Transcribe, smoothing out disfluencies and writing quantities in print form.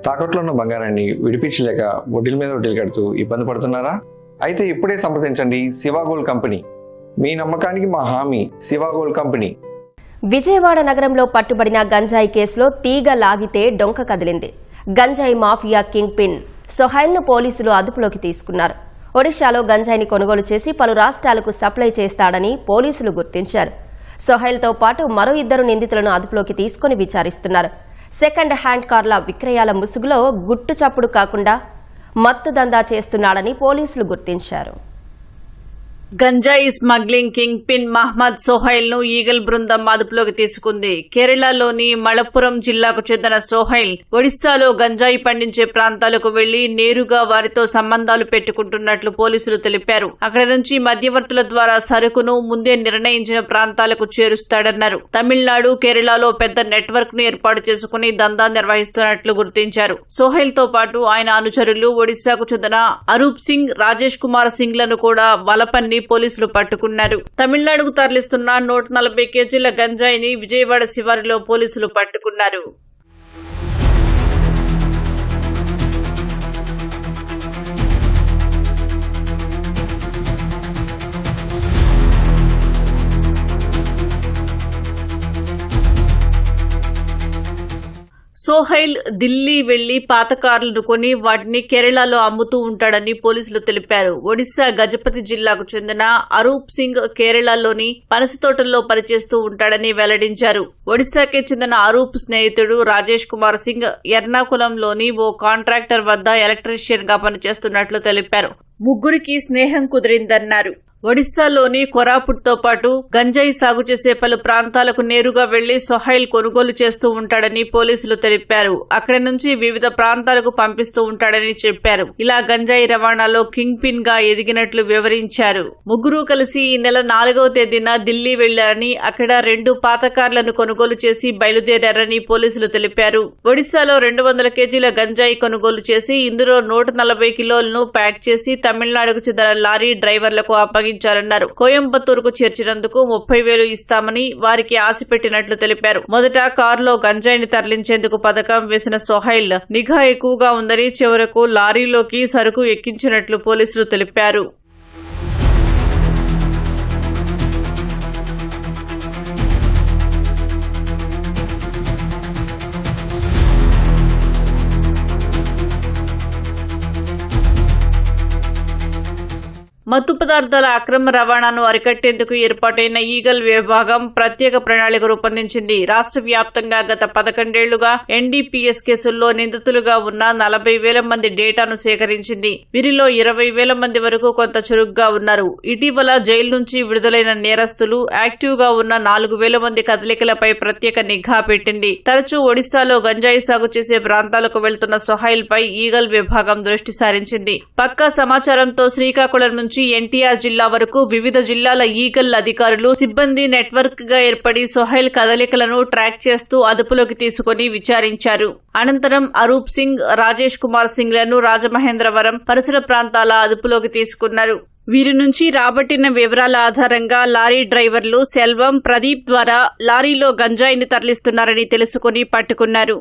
తాకట్లో ఉన్న బంగారాన్ని విడిపించలేక వడ్డీల మీద వడ్డీలు కడుతూ ఇబ్బంది పడుతున్నారా? అయితే ఇప్పుడే సంప్రదించండి శివ గోల్డ్ కంపెనీ. మీ నమ్మకానికి మా హామీ శివ గోల్డ్ కంపెనీ. విజయవాడ నగరంలో పట్టుబడిన గంజాయి కేసులో తీగ లాగితే డొంక కదిలింది. గంజాయి మాఫియా కింగ్ పిన్ సోహైల్ను పోలీసులు అదుపులోకి తీసుకున్నారు. ఒడిశాలో గంజాయిని కొనుగోలు చేసి పలు రాష్ట్రాలకు సప్లై చేస్తాడని పోలీసులు గుర్తించారు. సోహైల్తో పాటు మరో 2 నిందితులను అదుపులోకి తీసుకుని విచారిస్తున్నారు. సెకండ్ హ్యాండ్ కార్ల విక్రయాల ముసుగులో గుట్టు చప్పుడు కాకుండా మత్తు దందా చేస్తున్నాడని పోలీసులు గుర్తించారు. గంజాయి smuggling king pin Mohammed Sohail ను ఈగల్ బృందం అదుపులోకి తీసుకుంది. కేరళలోని మలప్పురం జిల్లాకు చెందిన సోహైల్ ఒడిశాలో గంజాయి పండించే ప్రాంతాలకు వెళ్లి నేరుగా వారితో సంబంధాలు పెట్టుకుంటున్నట్లు పోలీసులు తెలిపారు. అక్కడి నుంచి మధ్యవర్తుల ద్వారా సరుకును ముందే నిర్ణయించిన ప్రాంతాలకు చేరుస్తాడన్నారు. తమిళనాడు, కేరళలో పెద్ద నెట్వర్క్ ను ఏర్పాటు చేసుకుని దందా నిర్వహిస్తున్నట్లు గుర్తించారు. సోహైల్ తో పాటు ఆయన అనుచరులు ఒడిశాకు చెందిన అరూప్ సింగ్, రాజేష్ కుమార్ సింగ్ లను కూడా వలపన్ని పోలీసులు పట్టుకున్నారు. తమిళనాడుకు తరలిస్తున్న 140 కేజీల గంజాయిని విజయవాడ శివారులో పోలీసులు పట్టుకున్నారు. సోహైల్ ఢిల్లీ వెళ్లి పాత కార్లను కొని వాటిని కేరళలో అమ్ముతూ ఉంటాడని పోలీసులు తెలిపారు. ఒడిశా గజపతి జిల్లాకు చెందిన అరూప్ సింగ్ కేరళలోని పనస తోటల్లో పనిచేస్తూ ఉంటాడని వెల్లడించారు. ఒడిశాకే చెందిన అరూప్ స్నేహితుడు రాజేష్ కుమార్ సింగ్ ఎర్నాకులంలోని ఓ కాంట్రాక్టర్ వద్ద ఎలక్ట్రీషియన్ గా పనిచేస్తున్నట్లు తెలిపారు. ముగ్గురికి స్నేహం కుదిరిందన్నారు. ఒడిశాలోని కోరాపుట్తో పాటు గంజాయి సాగు చేసే పలు ప్రాంతాలకు నేరుగా వెళ్లి సోహైల్ కొనుగోలు చేస్తూ ఉంటాడని పోలీసులు తెలిపారు. అక్కడి నుంచి వివిధ ప్రాంతాలకు పంపిస్తూ ఉంటాడని చెప్పారు. ఇలా గంజాయి రవాణాలో కింగ్ పిన్ గా ఎదిగినట్లు వివరించారు. ముగ్గురు కలిసి ఈ నెల 4వ తేదీన ఢిల్లీ వెళ్లారని, అక్కడ 2 పాత కార్లను కొనుగోలు చేసి బయలుదేరారని పోలీసులు తెలిపారు. ఒడిశాలో 200 కేజీల గంజాయి కొనుగోలు చేసి ఇందులో 140 కిలోలను ప్యాక్ చేసి తమిళనాడుకు చెందిన లారీ డ్రైవర్లకు అప్పగించారు. కోయంబత్తూరుకు చేర్చినందుకు 30,000 ఇస్తామని వారికి ఆశ పెట్టినట్లు తెలిపారు. మొదట కారులో గంజాయిని తరలించేందుకు పథకం వేసిన సోహైల్ నిఘా ఎక్కువగా ఉందని చివరకు లారీలోకి సరుకు ఎక్కించినట్లు పోలీసులు తెలిపారు. మత్తు పదార్థాల అక్రమ రవాణాను అరికట్టేందుకు ఏర్పాటైన ఈగల్ విభాగం ప్రత్యేక ప్రణాళిక రూపొందించింది. రాష్ట్ర వ్యాప్తంగా గత 11 ఏళ్లుగా ఎన్డీపీఎస్ కేసుల్లో నిందితులుగా ఉన్న 40,000 మంది డేటాను సేకరించింది. వీరిలో 20,000 మంది వరకు కొంత చురుగ్గా ఉన్నారు. ఇటీవల జైలు నుంచి విడుదలైన నేరస్తులు, యాక్టివ్ గా ఉన్న 4,000 మంది కదలికలపై ప్రత్యేక నిఘా పెట్టింది. తరచూ ఒడిశాలో గంజాయి సాగు చేసే ప్రాంతాలకు వెళ్తున్న సోహైల్ పై ఈగల్ విభాగం దృష్టి సారించింది. పక్కా సమాచారంతో శ్రీకాకుళం నుంచి ఎన్టీఆర్ జిల్లా వరకు వివిధ జిల్లాల ఈగల్ అధికారులు, సిబ్బంది నెట్వర్క్ గా ఏర్పడి సోహైల్ కదలికలను ట్రాక్ చేస్తూ అదుపులోకి తీసుకుని విచారించారు. అనంతరం అరూప్ సింగ్, రాజేష్ కుమార్ సింగ్ లను రాజమహేంద్రవరం పరిసర ప్రాంతాల అదుపులోకి తీసుకున్నారు. వీరి నుంచి రాబట్టిన వివరాల ఆధారంగా లారీ డ్రైవర్లు సెల్వం, ప్రదీప్ ద్వారా లారీలో గంజాయిని తరలిస్తున్నారని తెలుసుకుని పట్టుకున్నారు.